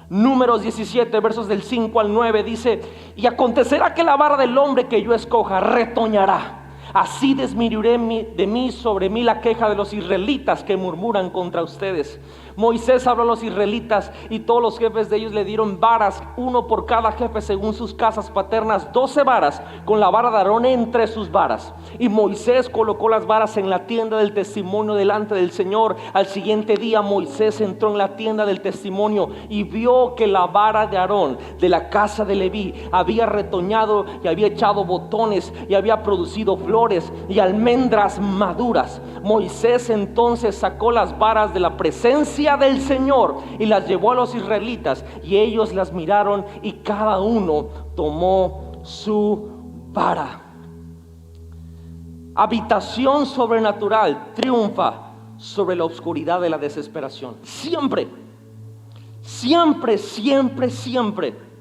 Números 17, versos del 5 al 9 dice: y acontecerá que la vara del hombre que yo escoja retoñará. Así disminuiré de mí sobre mí la queja de los israelitas que murmuran contra ustedes. Moisés habló a los israelitas y todos los jefes de ellos le dieron varas, uno por cada jefe según sus casas paternas, 12 varas, con la vara de Aarón entre sus varas. Y Moisés colocó las varas en la tienda del testimonio delante del Señor. Al siguiente día Moisés entró en la tienda del testimonio y vio que la vara de Aarón de la casa de Leví había retoñado y había echado botones y había producido flores y almendras maduras. Moisés entonces sacó las varas de la presencia del Señor y las llevó a los israelitas, y ellos las miraron y cada uno tomó su vara. Habitación sobrenatural triunfa sobre la oscuridad de la desesperación. Siempre, siempre, siempre, siempre.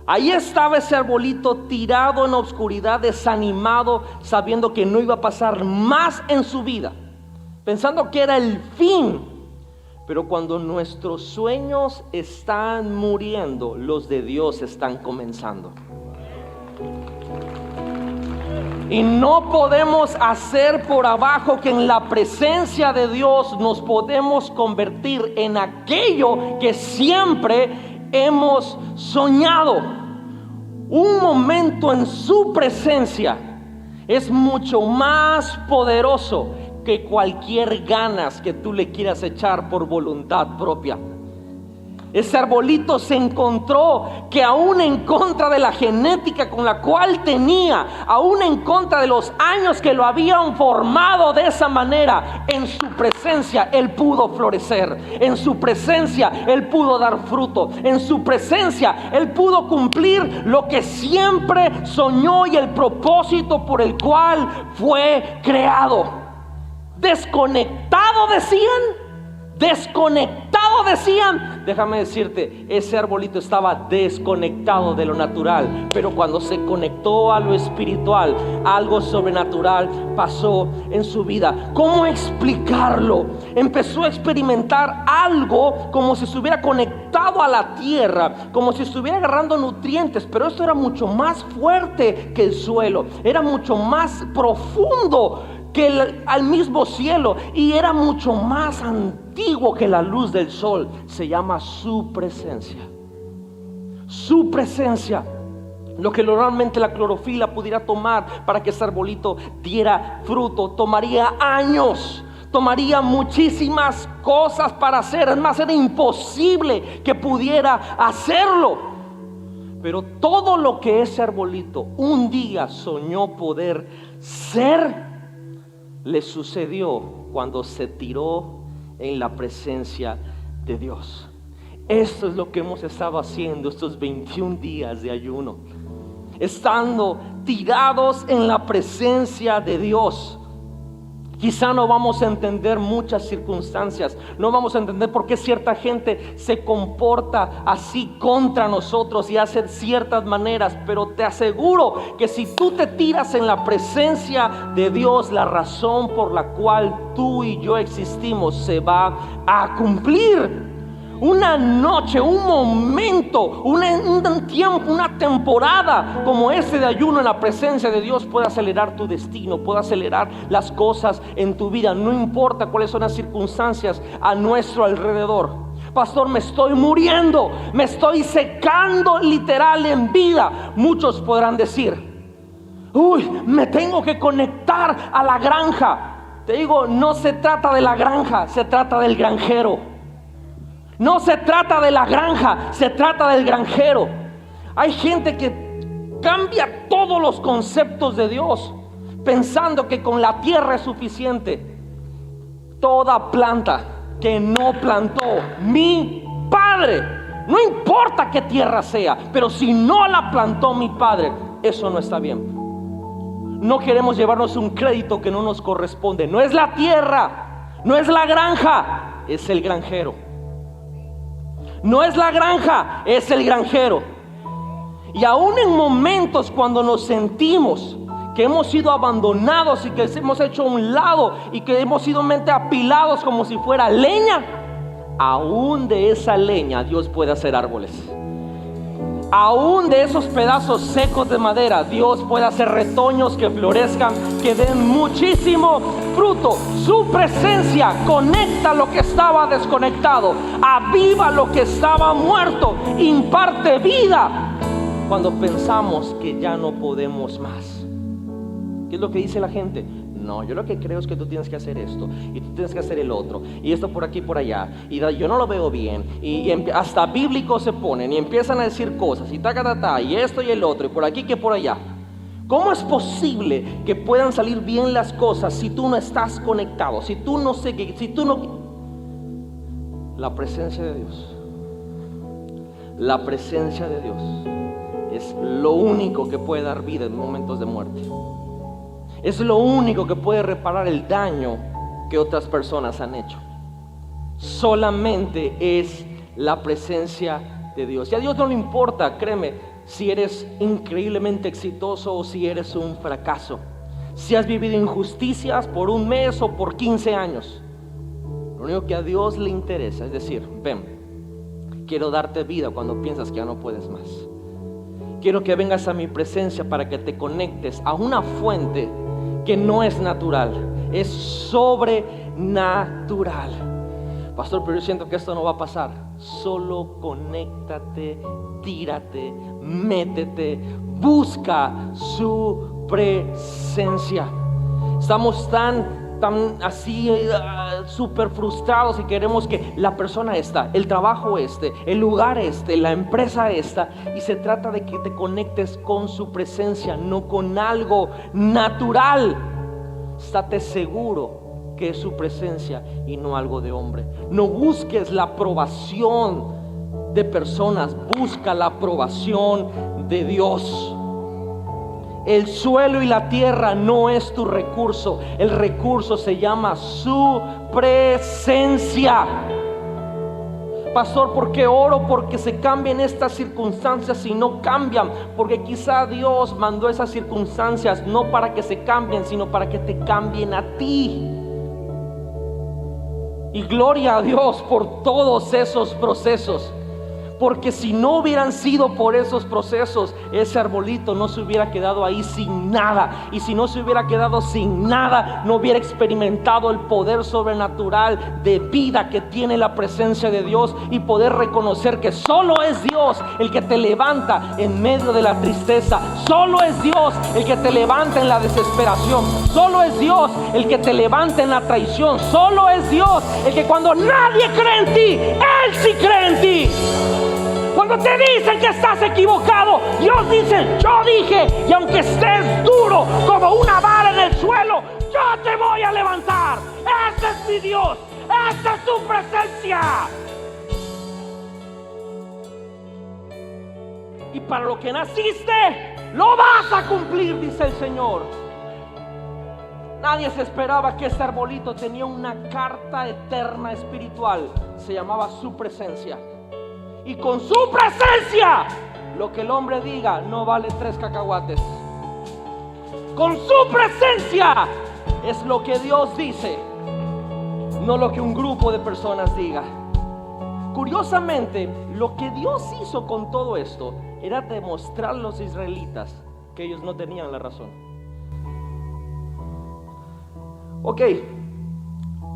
Ahí estaba ese arbolito tirado en la oscuridad, desanimado, sabiendo que no iba a pasar más en su vida, pensando que era el fin. Pero cuando nuestros sueños están muriendo, los de Dios están comenzando. Y no podemos hacer por abajo que en la presencia de Dios nos podemos convertir en aquello que siempre hemos soñado. Un momento en su presencia es mucho más poderoso que cualquier ganas que tú le quieras echar por voluntad propia. Ese arbolito se encontró que aún en contra de la genética con la cual tenía, aún en contra de los años que lo habían formado de esa manera, en su presencia él pudo florecer, en su presencia él pudo dar fruto, en su presencia él pudo cumplir lo que siempre soñó y el propósito por el cual fue creado. Desconectado decían, déjame decirte, ese arbolito estaba desconectado de lo natural, pero cuando se conectó a lo espiritual, algo sobrenatural pasó en su vida. ¿Cómo explicarlo? Empezó a experimentar algo como si estuviera conectado a la tierra, como si estuviera agarrando nutrientes, pero esto era mucho más fuerte que el suelo, era mucho más profundo que al mismo cielo, y era mucho más antiguo que la luz del sol. Se llama su presencia. Su presencia. Lo que normalmente la clorofila pudiera tomar para que ese arbolito diera fruto tomaría años, tomaría muchísimas cosas para hacer. Es más, era imposible que pudiera hacerlo. Pero todo lo que ese arbolito un día soñó poder ser, le sucedió cuando se tiró en la presencia de Dios. Esto es lo que hemos estado haciendo estos 21 días de ayuno, estando tirados en la presencia de Dios. Quizá no vamos a entender muchas circunstancias, no vamos a entender por qué cierta gente se comporta así contra nosotros y hace ciertas maneras, pero te aseguro que si tú te tiras en la presencia de Dios, la razón por la cual tú y yo existimos se va a cumplir. Una noche, un momento, un tiempo, una temporada como ese de ayuno en la presencia de Dios puede acelerar tu destino, puede acelerar las cosas en tu vida. No importa cuáles son las circunstancias a nuestro alrededor. Pastor, me estoy muriendo, me estoy secando literal en vida. Muchos podrán decir, uy, me tengo que conectar a la granja. Te digo, no se trata de la granja, se trata del granjero. No se trata de la granja, se trata del granjero. Hay gente que cambia todos los conceptos de Dios pensando que con la tierra es suficiente. Toda planta que no plantó mi padre, no importa qué tierra sea, pero si no la plantó mi padre, eso no está bien. No queremos llevarnos un crédito que no nos corresponde. No es la tierra, no es la granja, es el granjero. No es la granja, es el granjero. Y aún en momentos cuando nos sentimos que hemos sido abandonados y que hemos hecho a un lado y que hemos sido mente apilados como si fuera leña, aún de esa leña Dios puede hacer árboles. aún de esos pedazos secos de madera, Dios puede hacer retoños que florezcan, que den muchísimo fruto. Su presencia conecta lo que estaba desconectado, aviva lo que estaba muerto, imparte vida cuando pensamos que ya no podemos más. ¿Qué es lo que dice la gente? No, yo lo que creo es que tú tienes que hacer esto y tú tienes que hacer el otro y esto por aquí por allá y yo no lo veo bien y hasta bíblicos se ponen y empiezan a decir cosas y y esto y el otro y por aquí que por allá. ¿Cómo es posible que puedan salir bien las cosas si tú no estás conectado? Si tú no sé qué, si tú no... La presencia de Dios, la presencia de Dios es lo único que puede dar vida en momentos de muerte. Es lo único que puede reparar el daño que otras personas han hecho. Solamente es la presencia de Dios. Y a Dios no le importa, créeme, si eres increíblemente exitoso o si eres un fracaso. Si has vivido injusticias por un mes o por 15 años. Lo único que a Dios le interesa es decir, ven, quiero darte vida cuando piensas que ya no puedes más. Quiero que vengas a mi presencia para que te conectes a una fuente que no es natural, es sobrenatural. Pastor, pero yo siento que esto no va a pasar. Solo conéctate, tírate, métete, busca su presencia. Estamos tan así súper frustrados y queremos que la persona esta, el trabajo este, el lugar este, la empresa esta, y se trata de que te conectes con su presencia, no con algo natural. Estate seguro que es su presencia y no algo de hombre. No busques la aprobación de personas, busca la aprobación de Dios. El suelo y la tierra no es tu recurso. El recurso se llama su presencia. Pastor, ¿por qué oro? Porque se cambien estas circunstancias y no cambian. Porque quizá Dios mandó esas circunstancias no para que se cambien, sino para que te cambien a ti. Y gloria a Dios por todos esos procesos. Porque si no hubieran sido por esos procesos, ese arbolito no se hubiera quedado ahí sin nada. Y si no se hubiera quedado sin nada, no hubiera experimentado el poder sobrenatural de vida que tiene la presencia de Dios. Y poder reconocer que solo es Dios el que te levanta en medio de la tristeza. Solo es Dios el que te levanta en la desesperación. Solo es Dios el que te levanta en la traición. Solo es Dios el que cuando nadie cree en ti, Él sí cree en ti. Cuando te dicen que estás equivocado, Dios dice, yo dije, y aunque estés duro como una vara en el suelo, yo te voy a levantar. Ese es mi Dios, esa es tu presencia. Y para lo que naciste, lo vas a cumplir, dice el Señor. Nadie se esperaba que este arbolito tenía una carta eterna espiritual. Se llamaba su presencia. Y con su presencia, lo que el hombre diga no vale 3 cacahuates. Con su presencia es lo que Dios dice, no lo que un grupo de personas diga. Curiosamente, lo que Dios hizo con todo esto era demostrar a los israelitas que ellos no tenían la razón. Ok,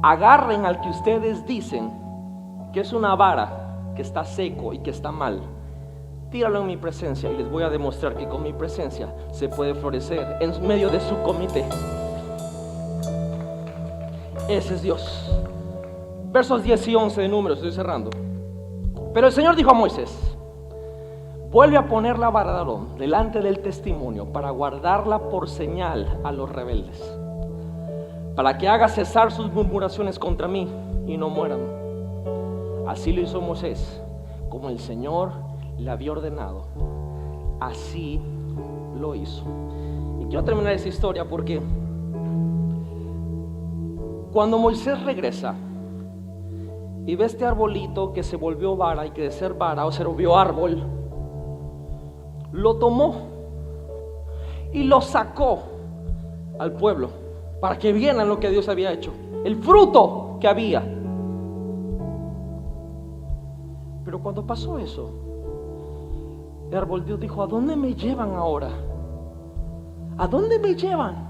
agarren al que ustedes dicen que es una vara, que está seco y que está mal, tíralo en mi presencia y les voy a demostrar que con mi presencia se puede florecer en medio de su comité. Ese es Dios. Versos 10 y 11 de Números, estoy cerrando. Pero el Señor dijo a Moisés: vuelve a poner la vara de Aarón delante del testimonio para guardarla por señal a los rebeldes, para que haga cesar sus murmuraciones contra mí y no mueran. Así lo hizo Moisés, como el Señor le había ordenado. Así lo hizo. Y quiero terminar esta historia porque cuando Moisés regresa y ve este arbolito que se volvió vara y que de ser vara o se volvió árbol, lo tomó y lo sacó al pueblo para que vieran lo que Dios había hecho, el fruto que había. Pero cuando pasó eso, El arbolito dijo: ¿a dónde me llevan ahora? ¿A dónde me llevan?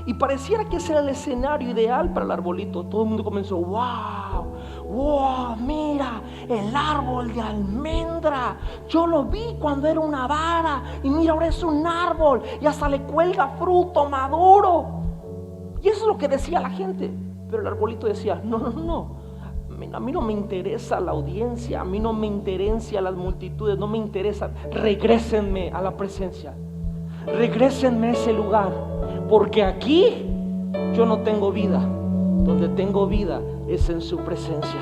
Y pareciera que ese era el escenario ideal para el arbolito. Todo el mundo comenzó: wow, mira, el árbol de almendra. Yo lo vi cuando era una vara y mira, ahora es un árbol y hasta le cuelga fruto maduro. Y eso es lo que decía la gente. Pero el arbolito decía: no. A mí no me interesa la audiencia, a mí no me interesa las multitudes, no me interesa. Regrésenme a la presencia, regrésenme a ese lugar, porque aquí yo no tengo vida. Donde tengo vida es en su presencia.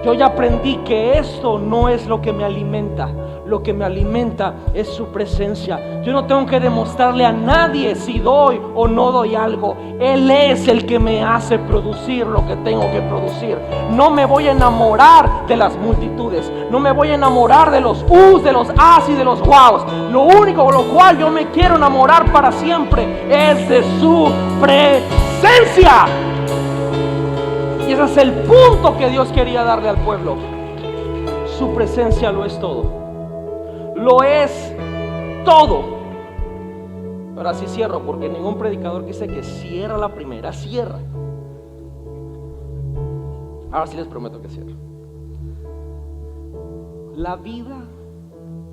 Yo ya aprendí que esto no es lo que me alimenta. Lo que me alimenta es su presencia. Yo no tengo que demostrarle a nadie si doy o no doy algo. Él es el que me hace producir lo que tengo que producir. No me voy a enamorar de las multitudes. No me voy a enamorar de los de los as y de los guaos. Lo único con lo cual yo me quiero enamorar para siempre es de su presencia. Y ese es el punto que Dios quería darle al pueblo. Su presencia lo es todo. Lo es todo. Ahora sí cierro, porque ningún predicador que dice que cierra la primera, cierra. Ahora sí les prometo que cierro. La vida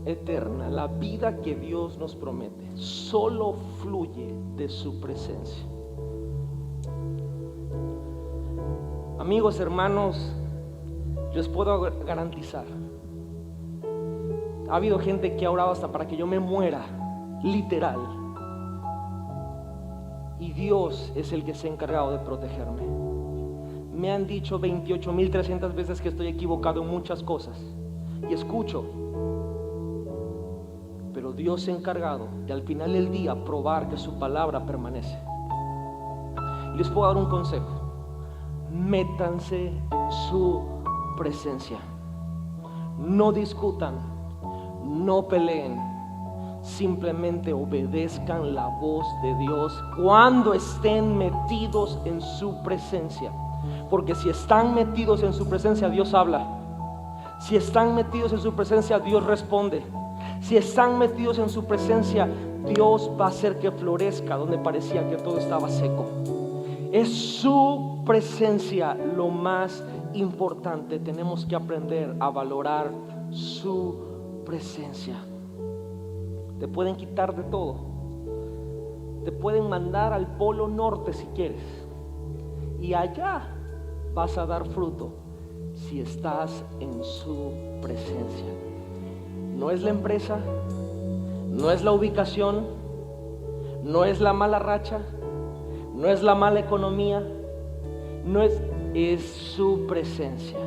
eterna, la vida que Dios nos promete, solo fluye de su presencia. Amigos, hermanos, yo les puedo garantizar, ha habido gente que ha orado hasta para que yo me muera, literal, y Dios es el que se ha encargado de protegerme. Me han dicho 28,300 veces que estoy equivocado en muchas cosas, y escucho, pero Dios se ha encargado de al final del día probar que su palabra permanece. Les puedo dar un consejo: métanse en su presencia. No discutan, no peleen, simplemente obedezcan la voz de Dios cuando estén metidos en su presencia. Porque si están metidos en su presencia, Dios habla. Si están metidos en su presencia, Dios responde. Si están metidos en su presencia, Dios va a hacer que florezca donde parecía que todo estaba seco. Es su presencia lo más importante. Tenemos que aprender a valorar su presencia. Te pueden quitar de todo. Te pueden mandar al polo norte si quieres. Y allá vas a dar fruto si estás en su presencia. No es la empresa, no es la ubicación, no es la mala racha, no es la mala economía, no es su presencia.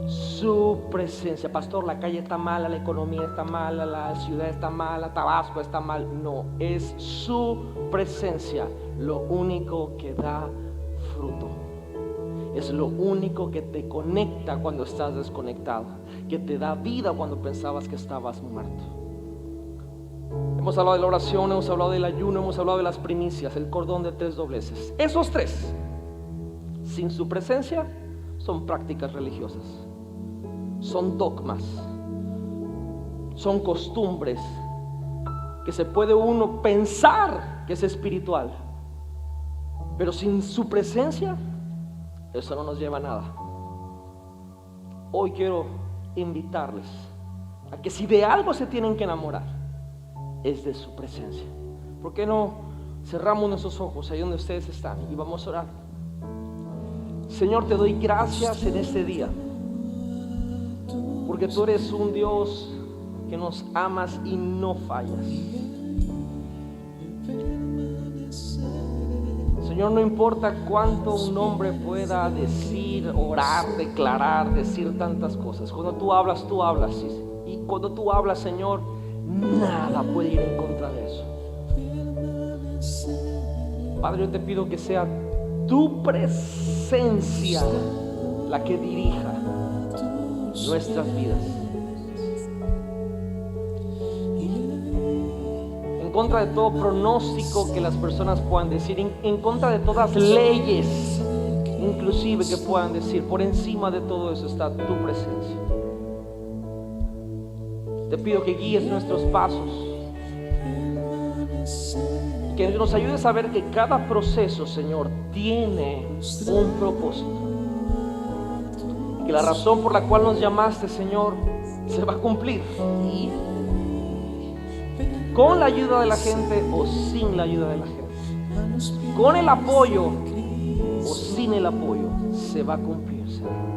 Su presencia. Pastor, la calle está mala, la economía está mala, la ciudad está mala, Tabasco está mal. No, es su presencia lo único que da fruto. Es lo único que te conecta cuando estás desconectado, que te da vida cuando pensabas que estabas muerto. Hemos hablado de la oración, hemos hablado del ayuno, hemos hablado de las primicias, el cordón de 3 dobleces. Esos 3, sin su presencia, son prácticas religiosas, son dogmas, son costumbres que se puede uno pensar que es espiritual, pero sin su presencia, eso no nos lleva a nada. Hoy quiero invitarles a que si de algo se tienen que enamorar, es de su presencia. ¿Por qué no cerramos nuestros ojos ahí donde ustedes están y vamos a orar? Señor, te doy gracias en este día, porque tú eres un Dios que nos amas y no fallas. Señor, no importa cuánto un hombre pueda decir, orar, declarar, decir tantas cosas. Cuando tú hablas, y cuando tú hablas, Señor, nada puede ir en contra de eso. Padre, yo te pido que sea tu presencia la que dirija nuestras vidas. En contra de todo pronóstico que las personas puedan decir, en contra de todas leyes inclusive que puedan decir, por encima de todo eso está tu presencia. Te pido que guíes nuestros pasos, que nos ayudes a ver que cada proceso, Señor, tiene un propósito, que la razón por la cual nos llamaste, Señor, se va a cumplir, con la ayuda de la gente o sin la ayuda de la gente, con el apoyo o sin el apoyo, se va a cumplir, Señor.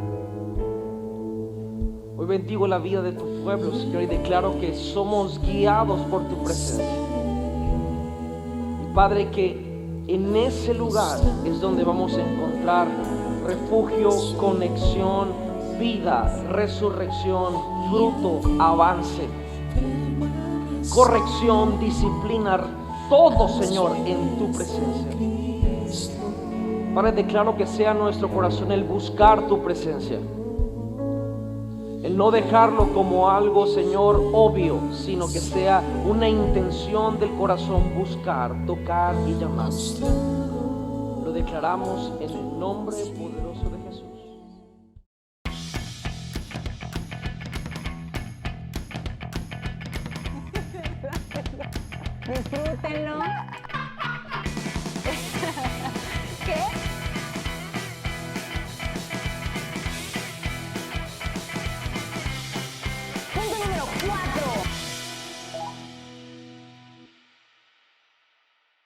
Hoy bendigo la vida de tu pueblo, Señor, y declaro que somos guiados por tu presencia. Y Padre, que en ese lugar es donde vamos a encontrar refugio, conexión, vida, resurrección, fruto, avance, corrección, disciplina, todo, Señor, en tu presencia. Padre, declaro que sea nuestro corazón el buscar tu presencia, el no dejarlo como algo, Señor, obvio, sino que sea una intención del corazón buscar, tocar y llamar. Lo declaramos en el nombre poderoso de